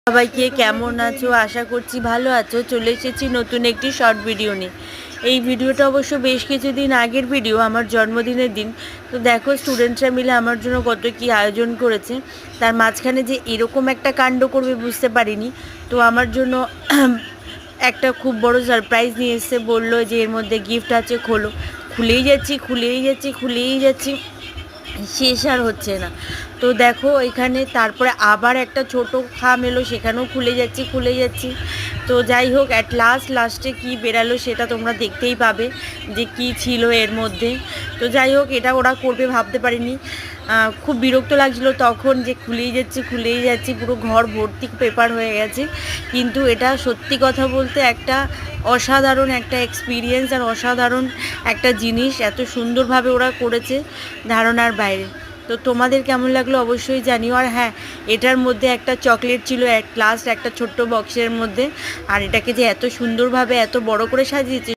সবাইকে কেমন আছো? আশা করছি ভালো আছো। চলে এসেছি নতুন একটি শর্ট ভিডিও নিয়ে। এই ভিডিওটা অবশ্য বেশ কিছুদিন আগের ভিডিও, আমার জন্মদিনের দিন। তো দেখো স্টুডেন্টরা মিলে আমার জন্য কত কী আয়োজন করেছে। তার মাঝখানে যে এরকম একটা কাণ্ড করবে বুঝতে পারিনি। তো আমার জন্য একটা খুব বড় সারপ্রাইজ নিয়ে এসে বললো যে এর মধ্যে গিফট আছে, খোলো। খুলেই যাচ্ছি, শেষ আর হচ্ছে না। তো দেখো এখানে তারপরে আবার একটা ছোট খাম এলো, সেখানেও খুলে যাচ্ছি। তো যাই হোক, লাস্টে কি বেরালো সেটা তোমরা দেখতেই পাবে যে কি ছিল এর মধ্যে। তো যাই হোক, এটা ওরা করবে ভাবতে পারিনি। খুব বিরক্ত লাগছিলো তখন যে খুলেই যাচ্ছি, পুরো ঘর ভর্তি পেপার হয়ে গেছে। কিন্তু এটা সত্যি কথা বলতে একটা অসাধারণ একটা এক্সপিরিয়েন্স আর অসাধারণ একটা জিনিস, এত সুন্দরভাবে ওরা করেছে ধারণার বাইরে। তো তোমাদের কেমন লাগলো অবশ্যই জানিও। আর হ্যাঁ, এটার মধ্যে একটা চকলেট ছিল লাস্ট একটা ছোট্ট বক্সের মধ্যে। আর এটাকে যে এত সুন্দরভাবে এত বড় করে সাজিয়েছে